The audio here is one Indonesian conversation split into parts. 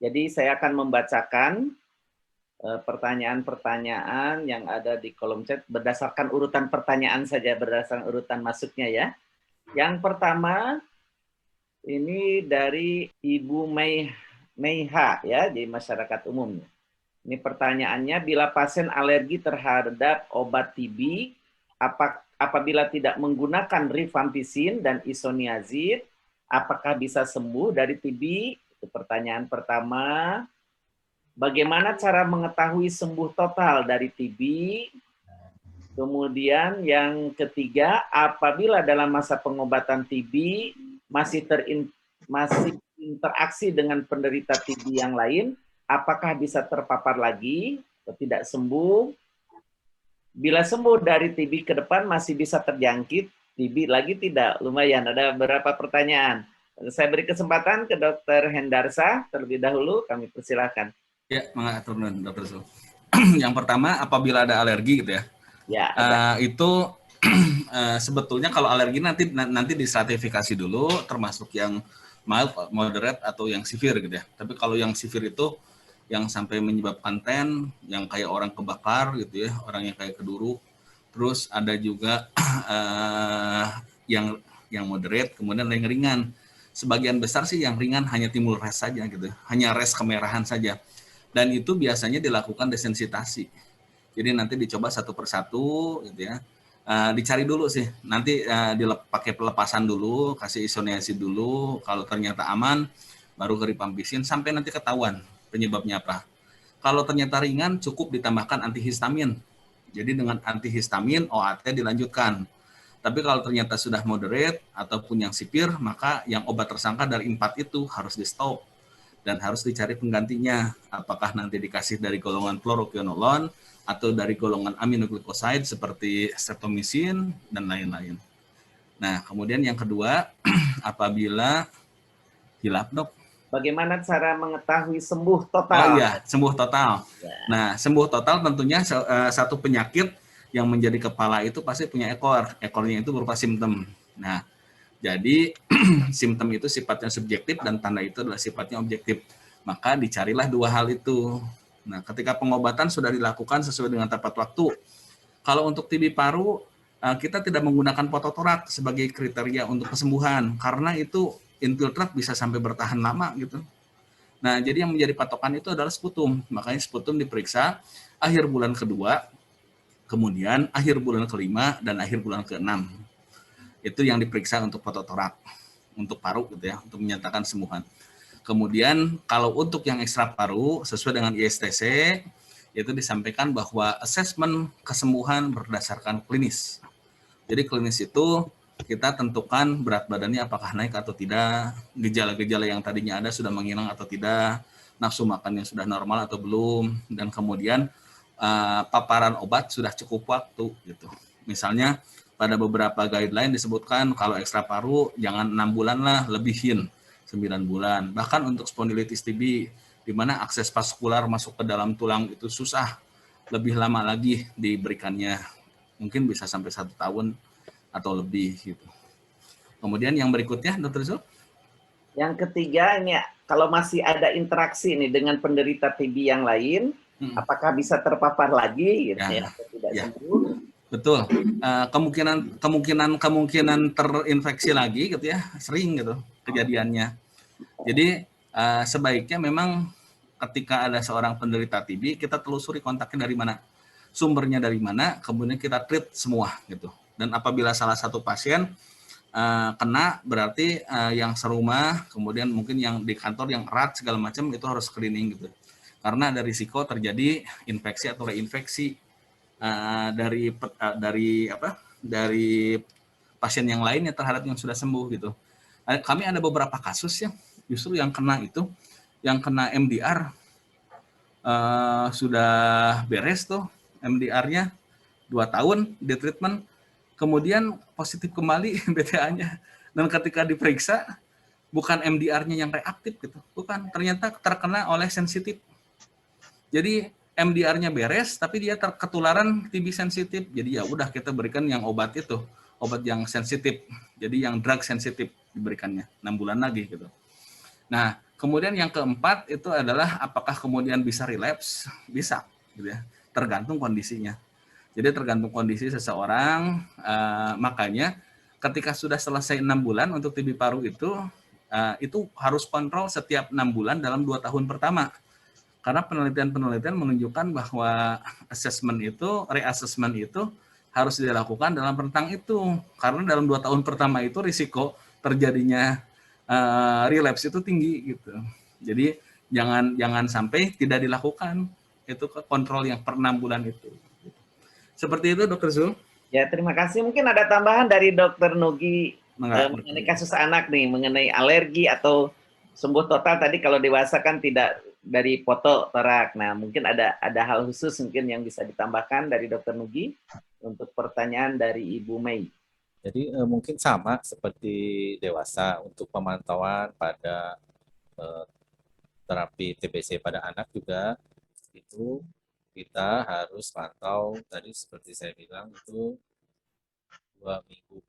Jadi saya akan membacakan pertanyaan-pertanyaan yang ada di kolom chat berdasarkan urutan pertanyaan saja, berdasarkan urutan masuknya ya. Yang pertama ini dari Ibu Meiha ya, di masyarakat umum. Ini pertanyaannya, bila pasien alergi terhadap obat TB, apabila tidak menggunakan rifampicin dan isoniazid, apakah bisa sembuh dari TB? Itu pertanyaan pertama. Bagaimana cara mengetahui sembuh total dari TB? Kemudian yang ketiga, apabila dalam masa pengobatan TB masih interaksi dengan penderita TB yang lain, apakah bisa terpapar lagi atau tidak sembuh? Bila sembuh dari TB ke depan masih bisa terjangkit, TB lagi tidak? Lumayan, ada beberapa pertanyaan. Saya beri kesempatan ke Dr. Hendarsa terlebih dahulu, kami persilahkan. Ya, mengatur Dr. Sul. Yang pertama, apabila ada alergi gitu ya. Ya, ada. Itu sebetulnya kalau alergi nanti distratifikasi dulu, termasuk yang mild, moderate, atau yang severe gitu ya. Tapi kalau yang severe itu yang sampai menyebabkan TEN, yang kayak orang kebakar gitu ya, orang yang kayak keduruk. Terus ada juga yang moderate, kemudian ada yang ringan. Sebagian besar sih yang ringan hanya timbul res saja gitu, hanya res kemerahan saja. Dan itu biasanya dilakukan desensitasi. Jadi nanti dicoba satu persatu gitu ya. Dicari dulu sih, nanti pakai pelepasan dulu, kasih isoniazid dulu, kalau ternyata aman, baru ke rifampicin sampai nanti ketahuan penyebabnya apa. Kalau ternyata ringan, cukup ditambahkan antihistamin. Jadi dengan antihistamin, OAT dilanjutkan. Tapi kalau ternyata sudah moderate ataupun yang severe, maka yang obat tersangka dari 4 itu harus di stop dan harus dicari penggantinya. Apakah nanti dikasih dari golongan fluoroquinolone atau dari golongan aminoglycoside seperti streptomycin dan lain-lain. Nah, kemudian yang kedua, apabila hilap dok. Bagaimana cara mengetahui sembuh total? Oh iya, sembuh total. Ya. Nah, sembuh total tentunya satu penyakit yang menjadi kepala itu pasti punya ekor. Ekornya itu berupa simptom. Nah, jadi simptom itu sifatnya subjektif dan tanda itu adalah sifatnya objektif. Maka dicarilah dua hal itu. Nah, ketika pengobatan sudah dilakukan sesuai dengan tepat waktu. Kalau untuk TB paru, kita tidak menggunakan fototorak sebagai kriteria untuk kesembuhan karena itu infiltrat bisa sampai bertahan lama gitu. Nah, jadi yang menjadi patokan itu adalah sputum. Makanya sputum diperiksa akhir bulan kedua, kemudian akhir bulan kelima dan akhir bulan keenam. Itu yang diperiksa untuk fototorak, untuk paru gitu ya, untuk menyatakan sembuhan. Kemudian kalau untuk yang ekstra paru sesuai dengan ISTC itu disampaikan bahwa asesmen kesembuhan berdasarkan klinis. Jadi klinis itu kita tentukan berat badannya apakah naik atau tidak, gejala-gejala yang tadinya ada sudah menghilang atau tidak, nafsu makannya sudah normal atau belum, dan kemudian paparan obat sudah cukup waktu gitu. Misalnya pada beberapa guideline disebutkan kalau ekstra paru jangan 6 bulan lah, lebihin 9 bulan. Bahkan untuk spondilitis TB di mana akses vaskular masuk ke dalam tulang itu susah, lebih lama lagi diberikannya, mungkin bisa sampai 1 tahun atau lebih gitu. Kemudian yang berikutnya, Dr. Zul? Yang ketiga ini kalau masih ada interaksi nih dengan penderita TB yang lain, apakah bisa terpapar lagi gitu ya, atau tidak sembuh? Betul. Kemungkinan terinfeksi lagi gitu ya, sering gitu kejadiannya. Jadi sebaiknya memang ketika ada seorang penderita TB, kita telusuri kontaknya dari mana, sumbernya dari mana, kemudian kita treat semua gitu. Dan apabila salah satu pasien kena, berarti yang serumah, kemudian mungkin yang di kantor yang erat segala macam itu harus screening gitu. Karena ada risiko terjadi infeksi atau reinfeksi dari pasien yang lainnya terhadap yang sudah sembuh gitu. Kami ada beberapa kasus ya, justru yang kena MDR sudah beres tuh MDR-nya 2 tahun di treatment, kemudian positif kembali BTA-nya, dan ketika diperiksa bukan MDR-nya yang reaktif gitu, bukan, ternyata terkena oleh sensitif. Jadi MDR-nya beres, tapi dia ketularan TB sensitif. Jadi ya udah kita berikan yang obat itu, obat yang sensitif. Jadi yang drug sensitif diberikannya 6 bulan lagi gitu. Nah, Kemudian yang keempat itu adalah apakah kemudian bisa relapse? Bisa, gitu ya. Tergantung kondisinya. Jadi tergantung kondisi seseorang, makanya ketika sudah selesai 6 bulan untuk TB paru itu harus kontrol setiap 6 bulan dalam 2 tahun pertama. Karena penelitian-penelitian menunjukkan bahwa reassessment itu harus dilakukan dalam rentang itu. Karena dalam 2 tahun pertama itu risiko terjadinya relapse itu tinggi gitu. Jadi jangan sampai tidak dilakukan itu ke kontrol yang per 6 bulan itu. Seperti itu, Dokter Zul. Ya, terima kasih. Mungkin ada tambahan dari Dokter Nugi mengenai kasus anak nih, mengenai alergi atau sembuh total tadi. Kalau dewasa kan tidak dari foto torak. Nah, mungkin ada hal khusus mungkin yang bisa ditambahkan dari Dokter Nugi untuk pertanyaan dari Ibu Mei. Jadi mungkin sama seperti dewasa untuk pemantauan pada terapi TBC pada anak juga itu kita harus pantau tadi seperti saya bilang itu 2 minggu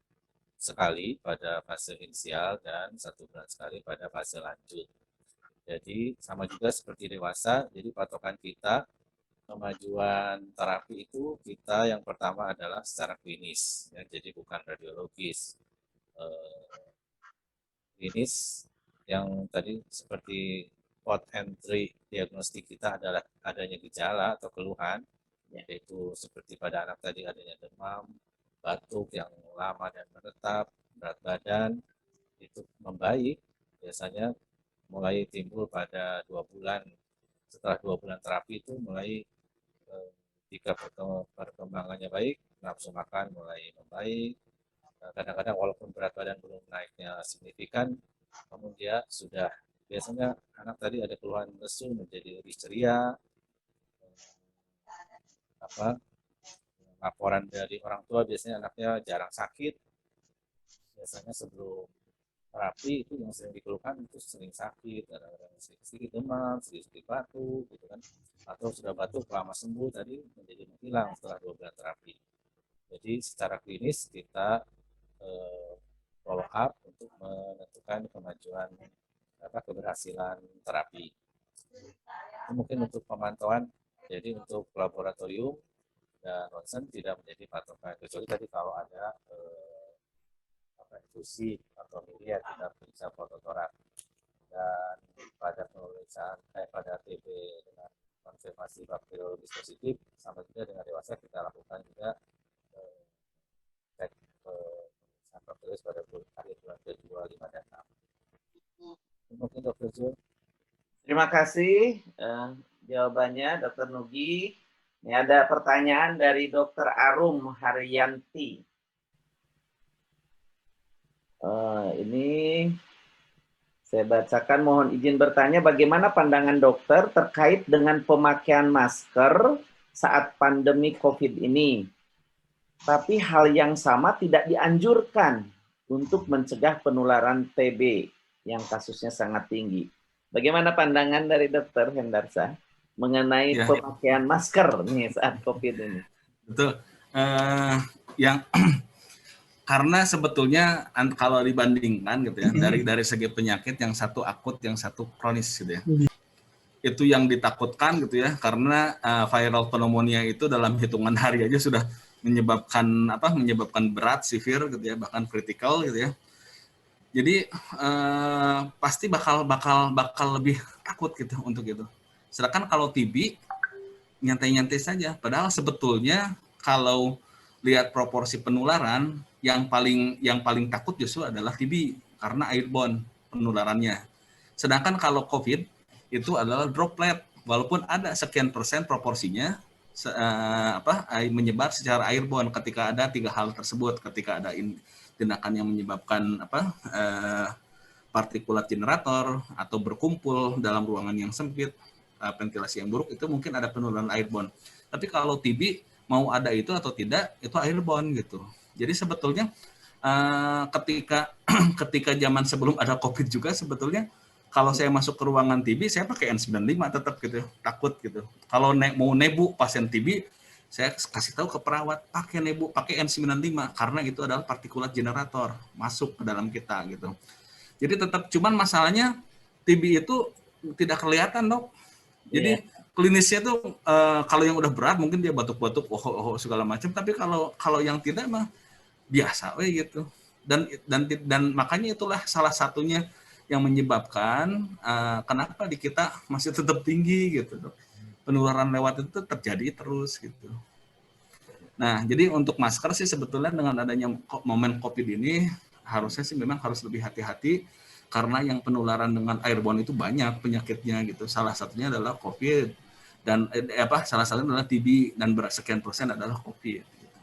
sekali pada fase inisial dan 1 bulan sekali pada fase lanjut. Jadi sama juga seperti dewasa, jadi patokan kita kemajuan terapi itu kita yang pertama adalah secara klinis, ya, jadi bukan radiologis. Klinis yang tadi seperti port entry diagnostik kita adalah adanya gejala atau keluhan, yaitu seperti pada anak tadi adanya demam, batuk yang lama dan menetap, berat badan itu membaik, biasanya mulai timbul pada 2 bulan. Setelah 2 bulan terapi itu mulai jika perkembangannya baik, nafsu makan mulai membaik. Kadang-kadang walaupun berat badan belum naiknya signifikan, namun dia sudah biasanya anak tadi ada keluhan lesu menjadi lebih ceria. Laporan dari orang tua biasanya anaknya jarang sakit. Biasanya sebelum terapi itu yang sering dikeluhkan itu sering sakit, kadang-kadang sedikit demam, sedikit batuk, gitu kan. Atau sudah batuk lama sembuh tadi menjadi menghilang setelah 2 bulan terapi. Jadi secara klinis kita follow up untuk menentukan kemajuan keberhasilan terapi. Itu mungkin untuk pemantauan. Jadi untuk laboratorium dan ronsen tidak menjadi patokan, kecuali tadi kalau ada infusi atau miliar kita periksa fototorak. Dan pada pemeriksaan pada TB dengan konfirmasi bakteriologis positif sama juga dengan dewasa kita lakukan juga cek pemeriksaan bakteriologis pada akhir bulan kedua, 5 dan 6. Mungkin Dr. Zul. Terima kasih jawabannya Dr. Nugi. Ini ada pertanyaan dari Dr. Arum Haryanti. Ini saya bacakan, mohon izin bertanya, bagaimana pandangan dokter terkait dengan pemakaian masker saat pandemi COVID ini? Tapi hal yang sama tidak dianjurkan untuk mencegah penularan TB yang kasusnya sangat tinggi. Bagaimana pandangan dari Dr. Hendarsa mengenai pemakaian masker nih saat COVID ini? Betul. Karena sebetulnya kalau dibandingkan gitu ya, dari segi penyakit yang satu akut, yang satu kronis gitu ya. Itu yang ditakutkan gitu ya, karena viral pneumonia itu dalam hitungan hari aja sudah menyebabkan berat, severe gitu ya, bahkan kritikal gitu ya. Jadi pasti bakal lebih takut gitu untuk itu. Sedangkan kalau TB nyantai-nyantai saja. Padahal sebetulnya kalau lihat proporsi penularan yang paling takut justru adalah TB karena airborne penularannya. Sedangkan kalau COVID itu adalah droplet, walaupun ada sekian persen proporsinya menyebar secara airborne ketika ada 3 hal tersebut, ketika ada tindakan yang menyebabkan partikulat generator atau berkumpul dalam ruangan yang sempit, ventilasi yang buruk, itu mungkin ada penularan airborne. Tapi kalau TB mau ada itu atau tidak, itu airborne gitu. Jadi sebetulnya ketika zaman sebelum ada COVID juga sebetulnya kalau saya masuk ke ruangan TB saya pakai N95 tetap gitu, takut gitu. Kalau mau nebu pasien TB, saya kasih tahu ke perawat pakai N95 karena itu adalah partikulat generator masuk ke dalam kita gitu. Jadi tetap, cuman masalahnya TB itu tidak kelihatan, Dok. Jadi klinisnya tuh kalau yang udah berat mungkin dia batuk-batuk, segala macam. Tapi kalau yang tidak mah biasa, gitu. Dan makanya itulah salah satunya yang menyebabkan kenapa di kita masih tetap tinggi, gitu, Dok. Penularan lewat itu terjadi terus, gitu. Nah, jadi untuk masker sih sebetulnya dengan adanya momen COVID ini harusnya sih memang harus lebih hati-hati karena yang penularan dengan airborne itu banyak penyakitnya gitu. Salah satunya adalah COVID dan salah satunya adalah TB dan sekian persen adalah COVID. Gitu.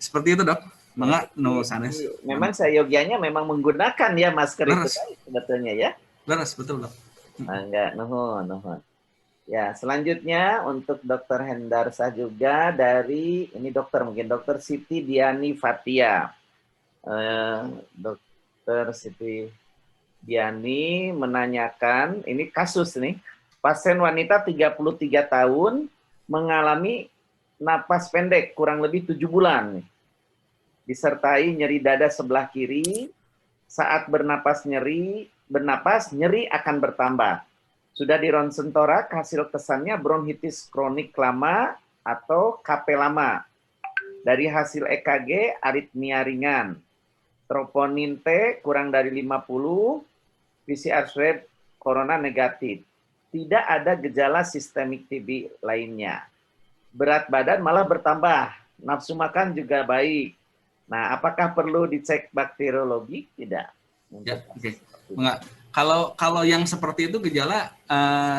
Seperti itu, Dok. Mangga no sanes. Memang seyogianya memang menggunakan ya masker itu sebetulnya ya. Beres, betul, Dok. Enggak, nuhun. Ya, selanjutnya untuk Dr. Hendarsa juga dari, ini dokter mungkin, Dr. Siti Diani Fatia. Dr. Siti Diani menanyakan, ini kasus nih, pasien wanita 33 tahun mengalami napas pendek kurang lebih 7 bulan. Disertai nyeri dada sebelah kiri, saat bernapas nyeri akan bertambah. Sudah di ronsen torak, hasil kesannya bronkitis kronik lama atau KP lama. Dari hasil EKG, aritmia ringan. Troponin T kurang dari 50, PCR swab corona negatif. Tidak ada gejala sistemik TB lainnya. Berat badan malah bertambah. Nafsu makan juga baik. Nah, apakah perlu dicek bakteriologi? Tidak. Ya, oke. Enggak. Kalau yang seperti itu gejala,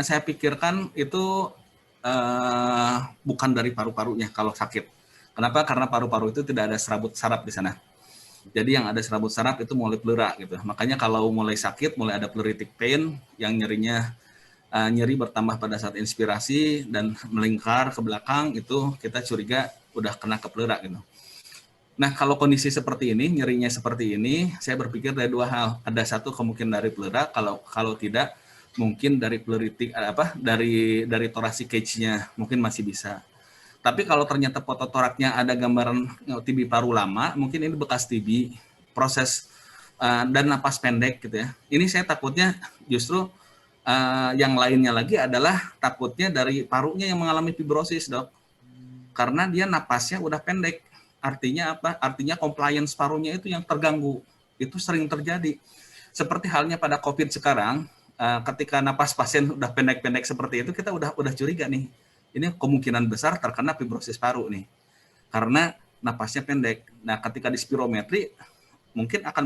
saya pikirkan itu bukan dari paru-parunya kalau sakit. Kenapa? Karena paru-paru itu tidak ada serabut saraf di sana. Jadi yang ada serabut saraf itu mulai pleura gitu. Makanya kalau mulai sakit, mulai ada pleuritic pain yang nyerinya nyeri bertambah pada saat inspirasi dan melingkar ke belakang, itu kita curiga udah kena ke pleura gitu. Nah, kalau kondisi seperti ini, nyerinya seperti ini, saya berpikir dari dua hal. Ada satu kemungkinan dari pleura, kalau tidak mungkin dari pleuritik dari thoracic cage-nya mungkin masih bisa. Tapi kalau ternyata foto toraknya ada gambaran TB paru lama, mungkin ini bekas TB, proses dan napas pendek gitu ya. Ini saya takutnya justru yang lainnya lagi adalah takutnya dari parunya yang mengalami fibrosis, Dok. Karena dia napasnya udah pendek. Artinya apa? Artinya compliance parunya itu yang terganggu. Itu sering terjadi. Seperti halnya pada COVID sekarang, ketika napas pasien udah pendek-pendek seperti itu, kita udah curiga nih. Ini kemungkinan besar terkena fibrosis paru nih. Karena napasnya pendek. Nah, ketika di spirometri mungkin akan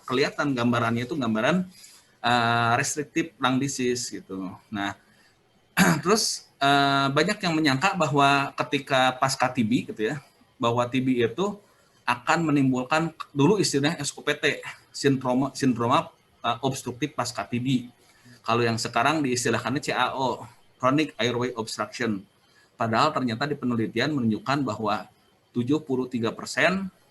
kelihatan gambarannya itu gambaran restrictive lung disease gitu. Nah, terus banyak yang menyangka bahwa ketika pasca TB gitu ya, bahwa TB itu akan menimbulkan dulu istilahnya SOPT, sindroma obstruktif pasca TB. Kalau yang sekarang diistilahkannya CAO, chronic airway obstruction. Padahal ternyata di penelitian menunjukkan bahwa 73%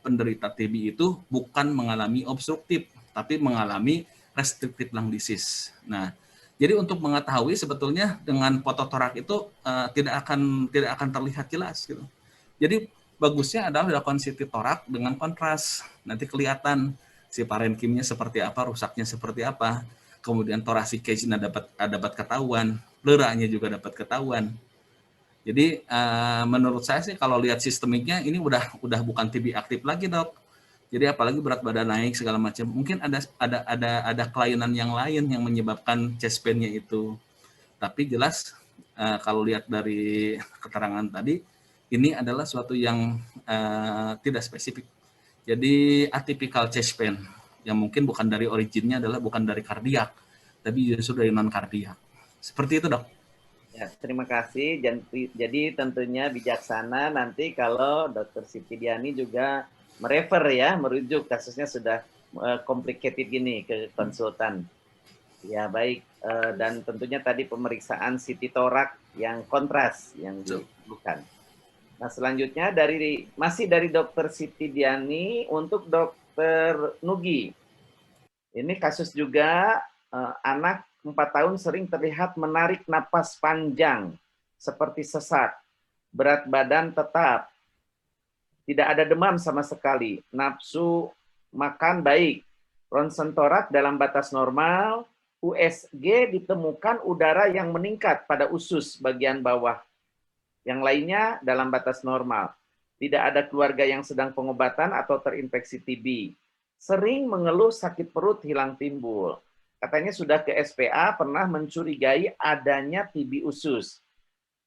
penderita TB itu bukan mengalami obstruktif, tapi mengalami restrictive lung disease. Nah, jadi untuk mengetahui sebetulnya dengan foto torak itu tidak akan terlihat jelas gitu. Jadi bagusnya adalah dilakukan CT torak dengan kontras. Nanti kelihatan si parenkimnya seperti apa, rusaknya seperti apa. Kemudian thoracic cage-nya dapat ketahuan, pleuranya juga dapat ketahuan. Jadi menurut saya sih kalau lihat sistemiknya ini udah bukan TB aktif lagi, Dok. Jadi apalagi berat badan naik segala macam. Mungkin ada kelainan yang lain yang menyebabkan chest pain-nya itu. Tapi jelas kalau lihat dari keterangan tadi, ini adalah suatu yang tidak spesifik. Jadi atypical chest pain yang mungkin bukan dari originnya adalah bukan dari kardiak, tapi justru dari non kardiak. Seperti itu, Dok. Ya, terima kasih. Jadi tentunya bijaksana nanti kalau Dr. Siti Diani juga merujuk kasusnya sudah complicated gini ke konsultan. Ya baik, dan tentunya tadi pemeriksaan CT torak yang kontras yang dibutuhkan. Nah, selanjutnya masih dari Dr. Siti Diani untuk Dr. Nugi. Ini kasus juga anak 4 tahun sering terlihat menarik napas panjang seperti sesak. Berat badan tetap. Tidak ada demam sama sekali. Nafsu makan baik. ronsen torak dalam batas normal, USG ditemukan udara yang meningkat pada usus bagian bawah. Yang lainnya dalam batas normal. Tidak ada keluarga yang sedang pengobatan atau terinfeksi TB. Sering mengeluh sakit perut hilang timbul. Katanya sudah ke SPA, pernah mencurigai adanya TB usus.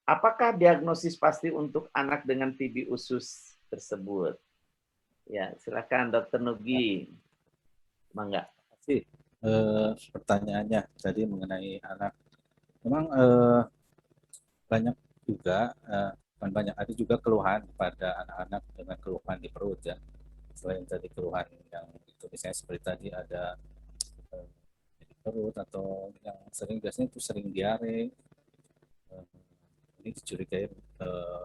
Apakah diagnosis pasti untuk anak dengan TB usus tersebut? Ya, silakan Dokter Nugi. Mangga. Sih, pertanyaannya tadi mengenai anak. Memang banyak juga, bukan banyak, ada juga keluhan pada anak-anak dengan keluhan di perut ya. Selain tadi keluhan yang itu misalnya seperti tadi ada di perut atau yang sering biasanya itu sering diare. Ini dicurigai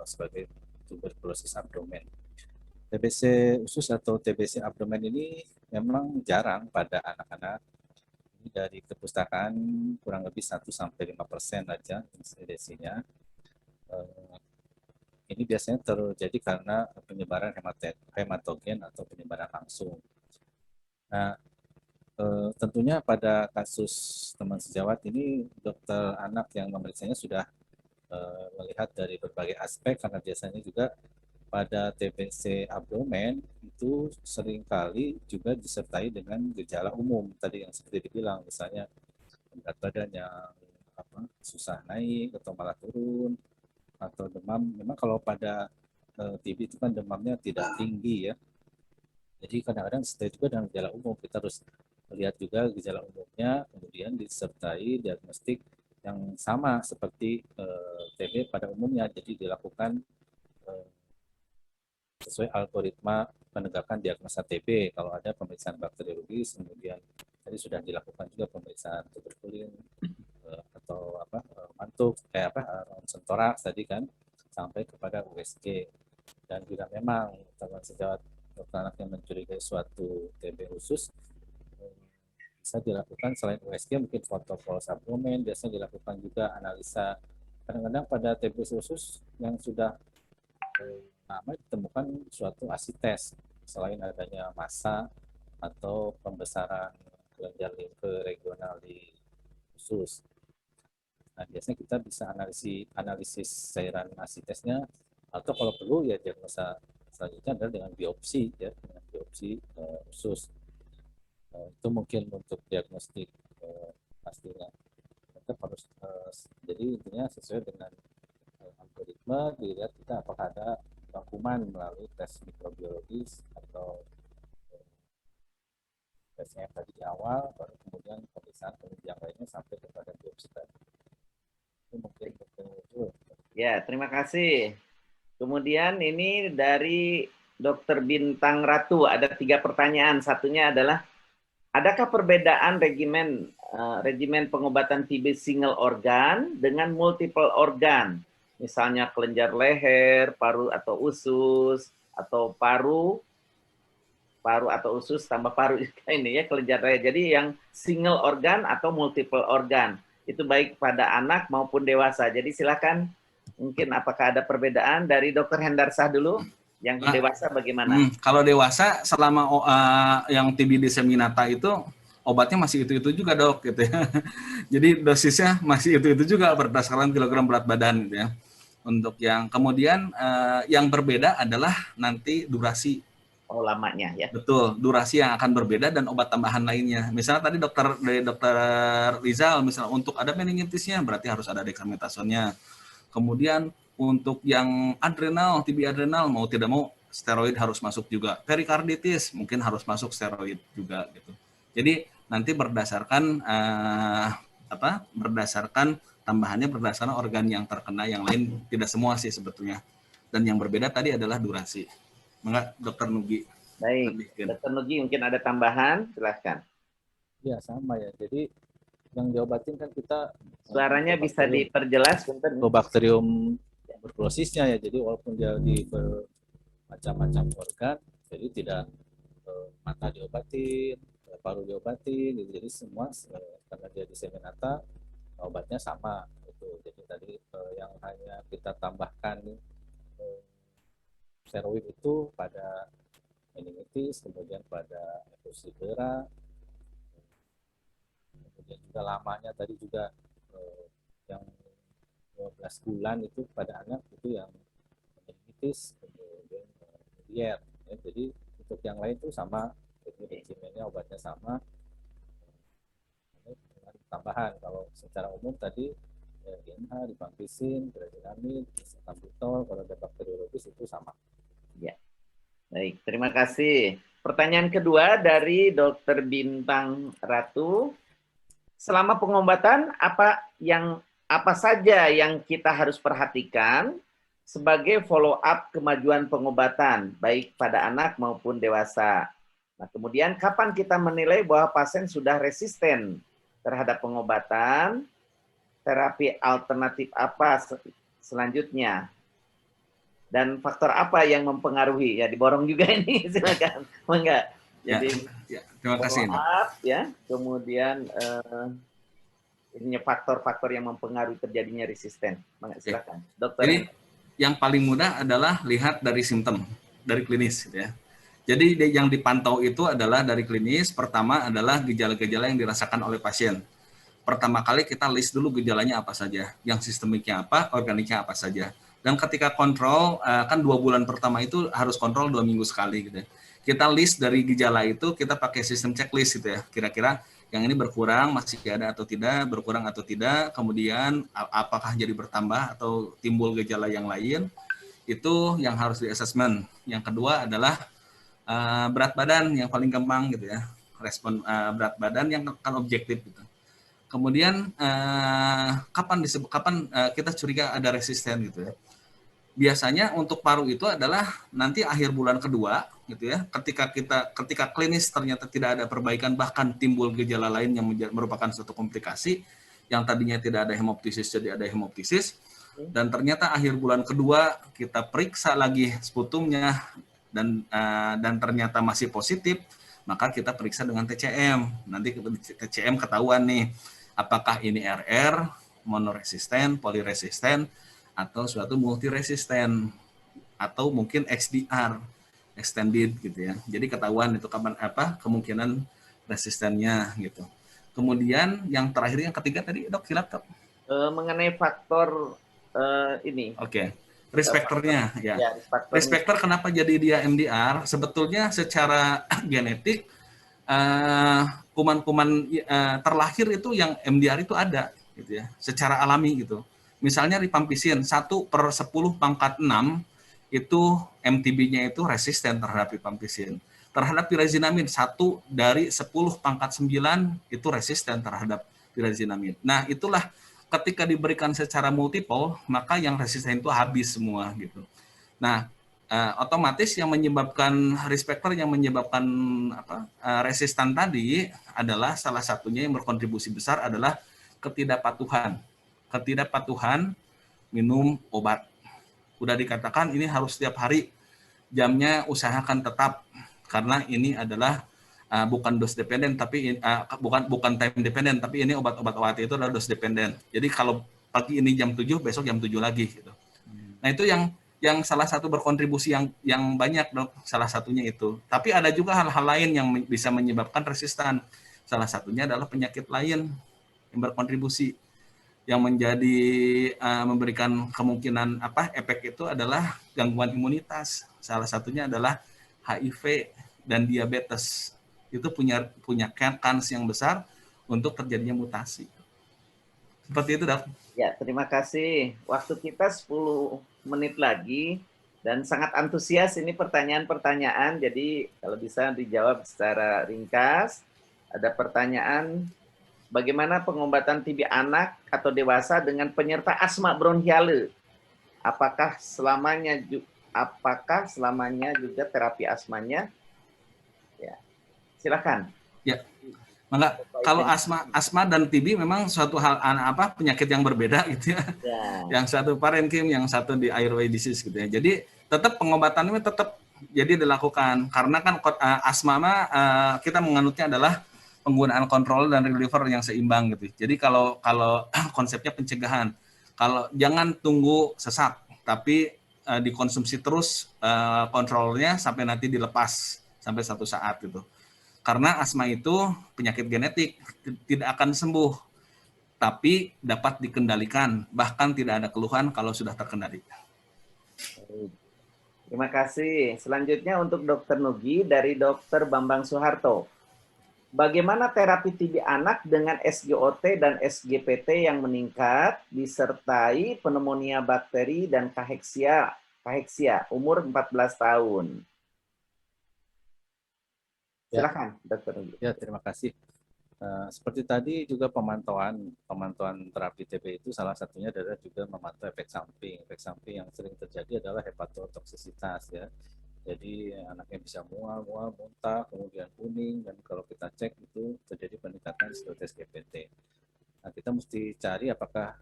sebagai tuberkulosis abdomen. TBC usus atau TBC abdomen ini memang jarang pada anak-anak. Ini dari kepustakaan kurang lebih 1-5% aja insidensinya. Ini biasanya terjadi karena penyebaran hematogen atau penyebaran langsung. Nah, tentunya pada kasus teman sejawat ini dokter anak yang memeriksanya sudah melihat dari berbagai aspek, karena biasanya juga pada TBC abdomen itu seringkali juga disertai dengan gejala umum tadi yang seperti dibilang, misalnya berat badan yang susah naik atau malah turun, atau demam. Memang kalau pada TB itu kan demamnya tidak tinggi ya, jadi kadang-kadang setelah juga dengan gejala umum kita harus melihat juga gejala umumnya, kemudian disertai diagnostik yang sama seperti TB pada umumnya, jadi dilakukan sesuai algoritma penegakan diagnosa TB. Kalau ada pemeriksaan bakteriologis, kemudian tadi sudah dilakukan juga pemeriksaan tuberkulin atau mantuk ronsen toraks tadi kan, sampai kepada USG. Dan bila memang teman sejawat dokter anak yang mencurigai suatu TB usus, bisa dilakukan selain USG mungkin foto polos abdomen, biasanya dilakukan juga analisa. Kadang-kadang pada TB usus yang sudah lama ditemukan suatu asites selain adanya massa atau pembesaran kelenjar limfe regional di usus. Nah, biasanya kita bisa analisis cairan asitesnya, atau kalau perlu ya diagnosa selanjutnya adalah dengan biopsi ya, dengan biopsi usus. Itu mungkin untuk diagnostik pastinya. Tetap harus jadi intinya sesuai dengan algoritma, dilihat kita apakah ada kuman melalui tes mikrobiologis atau tesnya tadi di awal, baru kemudian pemeriksaan penunjang lainnya sampai kepada biopsi tadi. Itu mungkin itu. Ya, terima kasih. Kemudian ini dari Dokter Bintang Ratu, ada 3 pertanyaan. Satunya adalah, adakah perbedaan regimen pengobatan TB single organ dengan multiple organ? Misalnya kelenjar leher, paru atau usus, atau paru atau usus tambah paru ini ya, kelenjar leher. Jadi yang single organ atau multiple organ. Itu baik pada anak maupun dewasa. Jadi silakan, mungkin apakah ada perbedaan dari Dokter Hendarsah dulu? Yang dewasa bagaimana? Kalau dewasa selama yang TB disseminata itu obatnya masih itu-itu juga dok gitu ya. Jadi dosisnya masih itu-itu juga berdasarkan kilogram berat badan gitu ya. Untuk yang kemudian yang berbeda adalah nanti durasi. Oh, lamanya ya. Betul, durasi yang akan berbeda dan obat tambahan lainnya. Misalnya tadi dari dokter Rizal, misalnya untuk ada meningitisnya berarti harus ada dexamethasonnya. Kemudian untuk yang adrenal, TB adrenal mau tidak mau steroid harus masuk juga. Perikarditis mungkin harus masuk steroid juga gitu. Jadi nanti berdasarkan berdasarkan tambahannya berdasarkan organ yang terkena, yang lain tidak semua sih sebetulnya. Dan yang berbeda tadi adalah durasi. Enggak, Dokter Nugi. Baik, Dokter Nugi mungkin ada tambahan, silahkan. Ya sama ya, jadi yang diobatin kan kita suaranya bisa diperjelas Mycobacterium tuberculosisnya ya, jadi walaupun dia di macam-macam organ, jadi tidak mata diobatin, paru diobatin gitu. Jadi semua karena dia disseminata obatnya sama itu. Jadi tadi yang hanya kita tambahkan steroid itu pada meningitis, kemudian pada efusi pleura, kemudian juga lamanya tadi juga yang 12 bulan itu pada anak itu yang meningitis, kemudian biliar. Ya, jadi untuk yang lain itu sama, jadi regimennya obatnya sama, dengan tambahan. Kalau secara umum tadi GNH, rifampicin, piresinamid, salbutamol, kalau ada bakteriologis itu sama. Ya, baik. Terima kasih. Pertanyaan kedua dari Dr. Bintang Ratu. Selama pengobatan apa saja yang kita harus perhatikan sebagai follow up kemajuan pengobatan baik pada anak maupun dewasa. Nah, kemudian kapan kita menilai bahwa pasien sudah resisten terhadap pengobatan, terapi alternatif apa selanjutnya, dan faktor apa yang mempengaruhi? Ya, diborong juga ini, silakan. Enggak. Jadi terima kasih. Ya, kemudian ini faktor-faktor yang mempengaruhi terjadinya resisten. Silakan, dokter. Jadi yang paling mudah adalah lihat dari simptom, dari klinis, gitu ya. Jadi yang dipantau itu adalah dari klinis. Pertama adalah gejala-gejala yang dirasakan oleh pasien. Pertama kali kita list dulu gejalanya apa saja, yang sistemiknya apa, organiknya apa saja. Dan ketika kontrol, kan 2 bulan pertama itu harus kontrol 2 minggu sekali gitu ya. Kita list dari gejala itu, kita pakai sistem checklist gitu ya. Kira-kira yang ini berkurang, masih ada atau tidak, berkurang atau tidak, kemudian apakah jadi bertambah atau timbul gejala yang lain, itu yang harus di-assessment. Yang kedua adalah berat badan yang paling gampang gitu ya. Respon berat badan yang kan objektif gitu. Kemudian kapan kita curiga ada resisten gitu ya. Biasanya untuk paru itu adalah nanti akhir bulan kedua gitu ya. Ketika klinis ternyata tidak ada perbaikan, bahkan timbul gejala lain yang merupakan suatu komplikasi, yang tadinya tidak ada hemoptisis jadi ada hemoptisis, dan ternyata akhir bulan kedua kita periksa lagi sputumnya dan ternyata masih positif, maka kita periksa dengan TCM. Nanti TCM ketahuan nih apakah ini RR, monoresisten, poliresisten, atau suatu multiresisten, atau mungkin XDR, extended gitu ya. Jadi ketahuan itu kapan kemungkinan resistennya gitu. Kemudian yang terakhir, yang ketiga tadi dok, silakan. Mengenai faktor ini. Oke. Risk factor-nya ya. Risk factor kenapa jadi dia MDR? Sebetulnya secara genetik kuman-kuman terlahir itu yang MDR itu ada gitu ya, secara alami gitu. Misalnya rifampicin 1/10 pangkat 6 itu MTB-nya itu resisten terhadap rifampicin. Terhadap pirazinamid 1/10 pangkat 9 itu resisten terhadap pirazinamid. Nah, itulah ketika diberikan secara multiple, maka yang resisten itu habis semua gitu. Nah, otomatis yang menyebabkan risk factor yang menyebabkan resisten tadi adalah salah satunya yang berkontribusi besar adalah ketidakpatuhan minum obat. Udah dikatakan ini harus setiap hari, jamnya usahakan tetap, karena ini adalah bukan dose dependent, tapi bukan time dependent, tapi ini obat-obat itu adalah dose dependent. Jadi kalau pagi ini jam 7, besok jam 7 lagi gitu. Nah, itu yang salah satu berkontribusi yang banyak dok, salah satunya itu. Tapi ada juga hal-hal lain yang bisa menyebabkan resisten. Salah satunya adalah penyakit lain yang berkontribusi, yang menjadi memberikan kemungkinan efek itu adalah gangguan imunitas. Salah satunya adalah HIV dan diabetes. Itu punya kans yang besar untuk terjadinya mutasi. Seperti itu, Dok. Ya, terima kasih. Waktu kita 10 menit lagi dan sangat antusias ini pertanyaan-pertanyaan, jadi kalau bisa dijawab secara ringkas. Ada pertanyaan, bagaimana pengobatan TB anak atau dewasa dengan penyerta asma bronchiale? Apakah selamanya juga terapi asmanya? Ya, silakan. Ya, maka kalau asma dan TB memang suatu hal penyakit yang berbeda gitu ya. Yang satu parenkim, yang satu di airway disease gitu ya. Jadi tetap pengobatannya tetap jadi dilakukan, karena kan asma kita menganutnya adalah penggunaan kontrol dan reliever yang seimbang gitu. Jadi kalau konsepnya pencegahan, kalau jangan tunggu sesak, tapi dikonsumsi terus kontrolnya sampai nanti dilepas sampai satu saat gitu. Karena asma itu penyakit genetik, tidak akan sembuh, tapi dapat dikendalikan, bahkan tidak ada keluhan kalau sudah terkendali. Terima kasih. Selanjutnya untuk Dr. Nugi dari Dr. Bambang Soeharto. Bagaimana terapi TB anak dengan SGOT dan SGPT yang meningkat disertai pneumonia bakteri dan kaheksia umur 14 tahun? Silakan, Dr. Nugi. Ya, terima kasih. Seperti tadi juga pemantauan terapi TB itu salah satunya adalah juga memantau efek samping. Efek samping yang sering terjadi adalah hepatotoksisitas ya. Jadi anaknya bisa mual, muntah, kemudian kuning, dan kalau kita cek itu terjadi peningkatan SGOT GPT. Nah, kita mesti cari apakah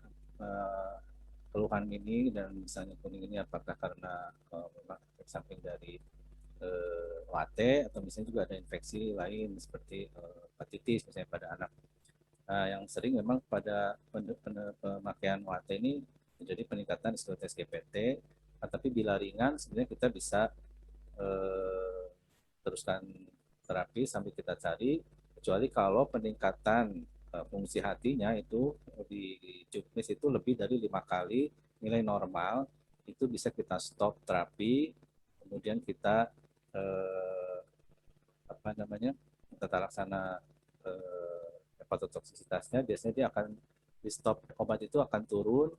keluhan ini dan misalnya kuning ini apakah karena memang efek samping dari OAT atau misalnya juga ada infeksi lain seperti hepatitis misalnya pada anak. Yang sering memang pada pemakaian OAT ini terjadi peningkatan SGOT GPT, tapi bila ringan sebenarnya kita bisa teruskan terapi sambil kita cari, kecuali kalau peningkatan fungsi hatinya itu di juknis itu lebih dari 5 kali nilai normal, itu bisa kita stop terapi, kemudian kita tata laksana hepatotoksisitasnya, biasanya dia akan di stop, obat itu akan turun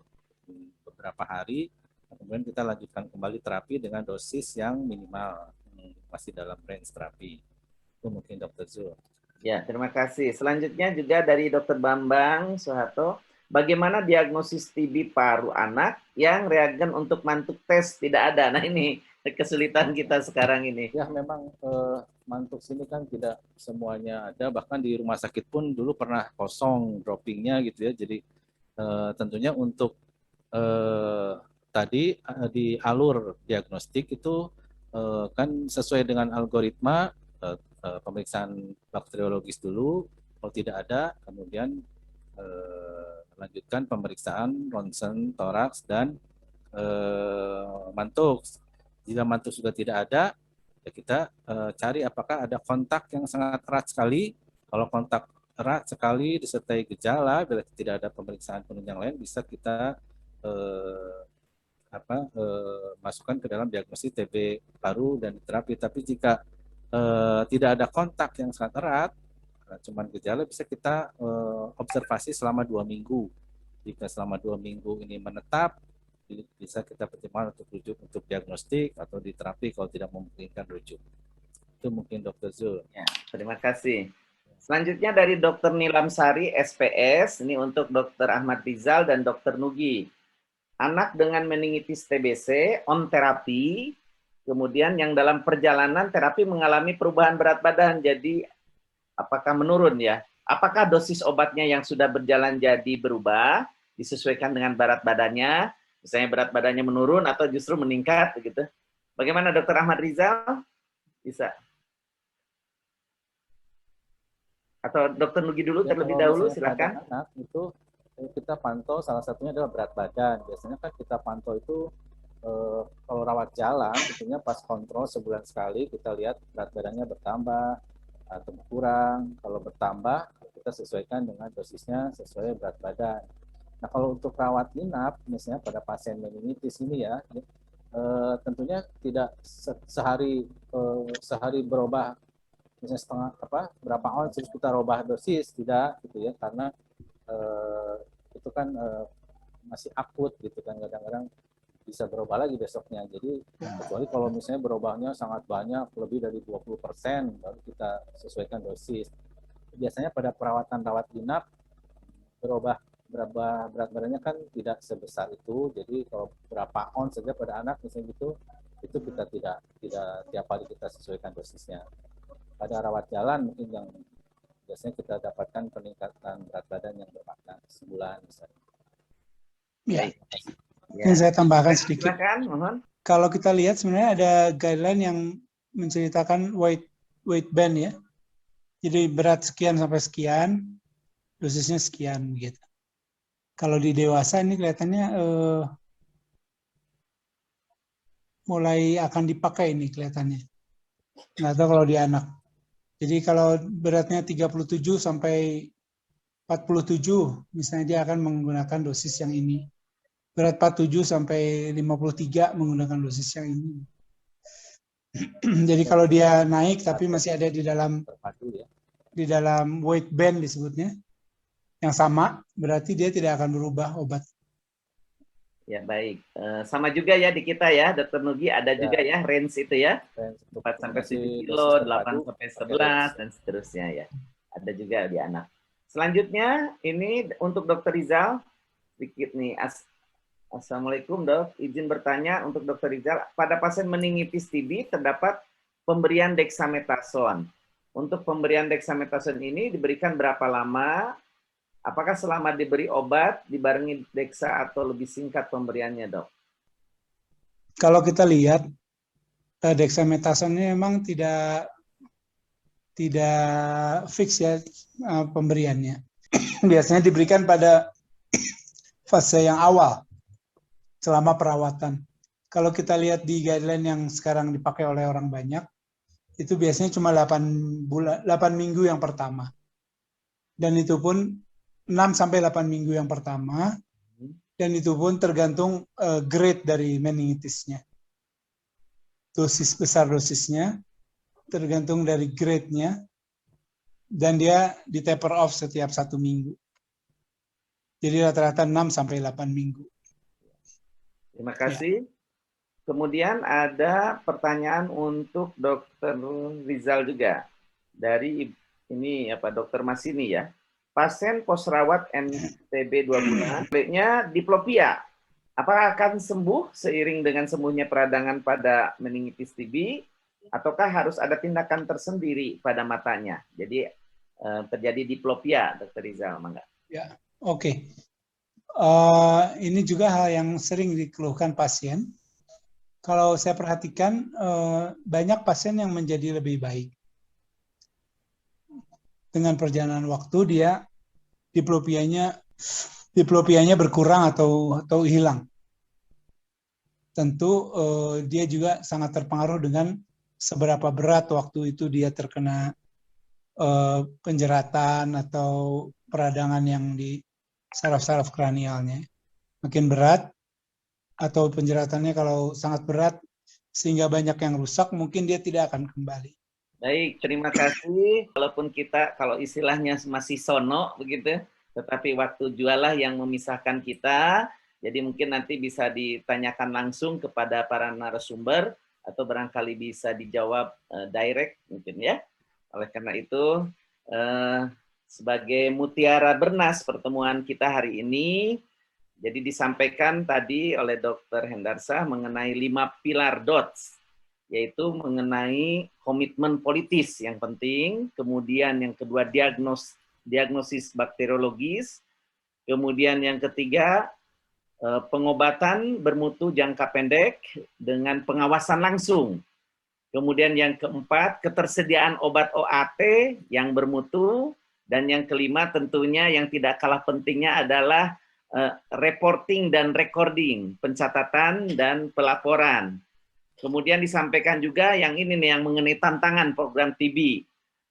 beberapa hari, kemudian kita lanjutkan kembali terapi dengan dosis yang minimal, masih dalam range terapi. Itu mungkin Dr. Zul. Ya, terima kasih. Selanjutnya juga dari Dr. Bambang Soeharto, bagaimana diagnosis TB paru anak yang reagen untuk mantuk tes tidak ada? Nah, ini kesulitan kita sekarang ini. Ya, memang mantuk sini kan tidak semuanya ada, bahkan di rumah sakit pun dulu pernah kosong droppingnya gitu ya. Jadi tentunya untuk tadi di alur diagnostik itu kan sesuai dengan algoritma pemeriksaan bakteriologis dulu, kalau tidak ada kemudian lanjutkan pemeriksaan ronsen toraks dan mantuk. Jika mantuk sudah tidak ada, ya kita cari apakah ada kontak yang sangat erat sekali. Kalau kontak erat sekali disertai gejala, bila tidak ada pemeriksaan penunjang lain, bisa kita masukkan ke dalam diagnosis TB paru dan terapi. Tapi jika tidak ada kontak yang sangat erat, cuman gejala, bisa kita observasi selama 2 minggu. Jika selama 2 minggu ini menetap, bisa kita pertimbangkan untuk rujuk untuk diagnostik atau di terapi kalau tidak memungkinkan rujuk. Itu mungkin Dr. Zul. Ya, terima kasih. Selanjutnya dari Dr. Nilam Sari, SPS, ini untuk Dr. Ahmad Rizal dan Dr. Nugi. Anak dengan meningitis TBC on terapi, kemudian yang dalam perjalanan terapi mengalami perubahan berat badan, jadi apakah menurun ya? Apakah dosis obatnya yang sudah berjalan jadi berubah, disesuaikan dengan berat badannya, misalnya berat badannya menurun atau justru meningkat begitu? Bagaimana Dr. Ahmad Rizal? Bisa. Atau Dr. Nugi dulu terlebih dahulu, silakan. Anak itu kita pantau salah satunya adalah berat badan. Biasanya kan kita pantau itu kalau rawat jalan, tentunya pas kontrol sebulan sekali kita lihat berat badannya bertambah atau berkurang. Kalau bertambah, kita sesuaikan dengan dosisnya sesuai berat badan. Nah, kalau untuk rawat inap, misalnya pada pasien meningitis ini ya, tentunya tidak sehari berubah, misalnya berapa ounce terus kita rubah dosis, tidak gitu ya, karena itu kan masih akut gitu kan, kadang-kadang bisa berubah lagi besoknya. Jadi kecuali kalau misalnya berubahnya sangat banyak, lebih dari 20%, baru kita sesuaikan dosis. Biasanya pada perawatan rawat inap berubah berapa berat badannya kan tidak sebesar itu. Jadi kalau berapa ounce saja pada anak misalnya gitu, itu kita tidak tiap hari kita sesuaikan dosisnya. Pada rawat jalan mungkin yang biasanya kita dapatkan peningkatan berat badan yang bermakna sebulan misalnya. Ya. Yang saya tambahkan sedikit. Silakan, mohon. Kalau kita lihat sebenarnya ada guideline yang menceritakan weight band ya. Jadi berat sekian sampai sekian, dosisnya sekian gitu. Kalau di dewasa ini kelihatannya mulai akan dipakai ini kelihatannya. Nggak tahu kalau di anak. Jadi kalau beratnya 37 sampai 47, misalnya dia akan menggunakan dosis yang ini. Berat 47 sampai 53 menggunakan dosis yang ini. Jadi kalau dia naik tapi masih ada Terpadu ya. di dalam weight band disebutnya, yang sama, berarti dia tidak akan berubah obat. Ya, baik. Sama juga ya di kita ya, Dr. Nugi, ada Ya. juga ya range itu ya. Dan 4 sampai 7 masih kilo, dosis 8 terpadu, sampai pakai 11, dosis. dan seterusnya ya. Ada juga di anak. Selanjutnya, ini untuk Dr. Rizal. Sedikit nih. Assalamualaikum dok, izin bertanya untuk Dr. Rizal. Pada pasien meningitis TB terdapat pemberian dexamethasone. Untuk pemberian dexamethasone ini diberikan berapa lama? Apakah selama diberi obat dibarengi dexa atau lebih singkat pemberiannya, dok? Kalau kita lihat, dexamethasone ini memang tidak fix ya pemberiannya. Biasanya diberikan pada fase yang awal selama perawatan. Kalau kita lihat di guideline yang sekarang dipakai oleh orang banyak, itu biasanya cuma 8 minggu yang pertama. Dan itu pun 6 sampai 8 minggu yang pertama, dan itu pun tergantung grade dari meningitisnya. Besar dosisnya, tergantung dari grade-nya, dan dia di taper off setiap 1 minggu. Jadi rata-rata 6 sampai 8 minggu. Terima kasih. Kemudian ada pertanyaan untuk Dr. Rizal juga. Dari ini apa Dr. Masini ya. Pasien posrawat NTB 2 bulan, kulitnya diplopia. Apakah akan sembuh seiring dengan sembuhnya peradangan pada meningitis TB, ataukah harus ada tindakan tersendiri pada matanya? Jadi terjadi diplopia, Dr. Rizal, mangga. Ya, oke. Ini juga hal yang sering dikeluhkan pasien. Kalau saya perhatikan, banyak pasien yang menjadi lebih baik. Dengan perjalanan waktu dia diplopianya berkurang atau hilang. Tentu dia juga sangat terpengaruh dengan seberapa berat waktu itu dia terkena penjeratan atau peradangan yang di saraf-saraf kranialnya. Makin berat atau penjeratannya kalau sangat berat sehingga banyak yang rusak, mungkin dia tidak akan kembali. Baik, terima kasih. Walaupun kita kalau istilahnya masih sono begitu, tetapi waktu jualah yang memisahkan kita. Jadi mungkin nanti bisa ditanyakan langsung kepada para narasumber atau barangkali bisa dijawab direct mungkin ya. Oleh karena itu sebagai mutiara bernas pertemuan kita hari ini, jadi disampaikan tadi oleh Dr. Hendarsah mengenai 5 pilar DOTS, yaitu mengenai komitmen politis yang penting, kemudian yang kedua diagnosis bakteriologis, kemudian yang ketiga pengobatan bermutu jangka pendek dengan pengawasan langsung, kemudian yang keempat ketersediaan obat OAT yang bermutu, dan yang kelima tentunya yang tidak kalah pentingnya adalah reporting dan recording, pencatatan dan pelaporan. Kemudian disampaikan juga yang ini nih, yang mengenai tantangan program TB.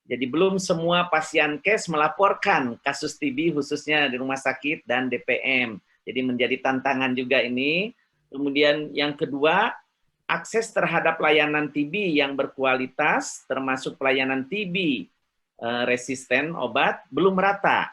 Jadi belum semua pasien case melaporkan kasus TB khususnya di rumah sakit dan DPM. Jadi menjadi tantangan juga ini. Kemudian yang kedua, akses terhadap layanan TB yang berkualitas, termasuk pelayanan TB resisten obat, belum merata.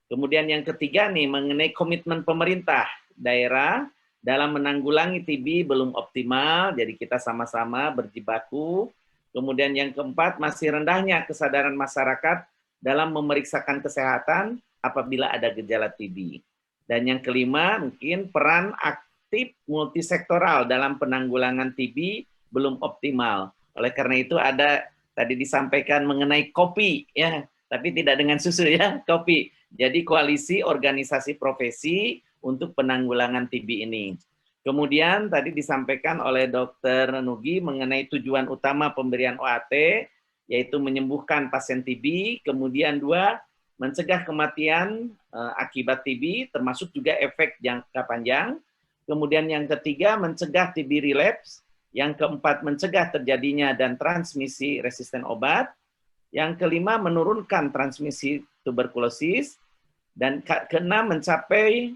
Kemudian yang ketiga nih, mengenai komitmen pemerintah daerah dalam menanggulangi TB belum optimal, jadi kita sama-sama berjibaku. Kemudian yang keempat, masih rendahnya kesadaran masyarakat dalam memeriksakan kesehatan apabila ada gejala TB. Dan yang kelima, mungkin peran aktif multisektoral dalam penanggulangan TB belum optimal. Oleh karena itu ada tadi disampaikan mengenai kopi, ya, tapi tidak dengan susu ya, kopi. Jadi koalisi organisasi profesi untuk penanggulangan TB ini. Kemudian tadi disampaikan oleh Dr. Nugi mengenai tujuan utama pemberian OAT, yaitu menyembuhkan pasien TB. Kemudian 2, mencegah kematian akibat TB, termasuk juga efek jangka panjang. Kemudian yang ketiga, mencegah TB relapse. Yang keempat, mencegah terjadinya dan transmisi resisten obat. Yang kelima, menurunkan transmisi tuberkulosis. Dan keenam, mencapai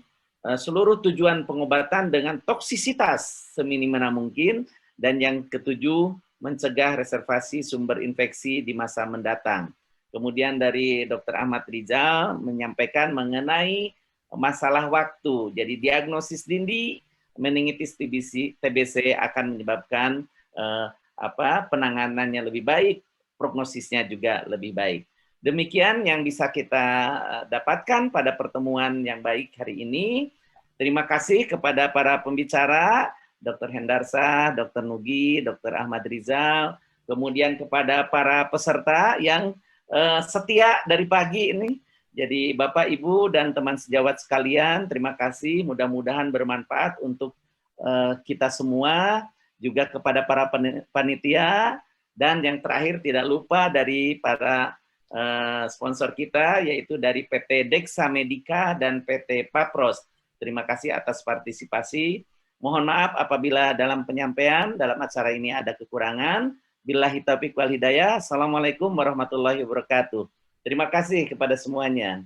seluruh tujuan pengobatan dengan toksisitas seminimana mungkin. Dan yang ketujuh, mencegah reservasi sumber infeksi di masa mendatang. Kemudian dari Dr. Ahmad Rizal menyampaikan mengenai masalah waktu. Jadi diagnosis dini meningitis TBC akan menyebabkan penanganannya lebih baik, prognosisnya juga lebih baik. Demikian yang bisa kita dapatkan pada pertemuan yang baik hari ini. Terima kasih kepada para pembicara, Dr. Hendarsa, Dr. Nugi, Dr. Ahmad Rizal, kemudian kepada para peserta yang setia dari pagi ini. Jadi Bapak, Ibu, dan teman sejawat sekalian, terima kasih. Mudah-mudahan bermanfaat untuk kita semua, juga kepada para panitia, dan yang terakhir tidak lupa dari para sponsor kita, yaitu dari PT Dexa Medica dan PT Papros. Terima kasih atas partisipasi. Mohon maaf apabila dalam penyampaian dalam acara ini ada kekurangan. Billahi taufiq wal hidayah. Assalamualaikum warahmatullahi wabarakatuh. Terima kasih kepada semuanya.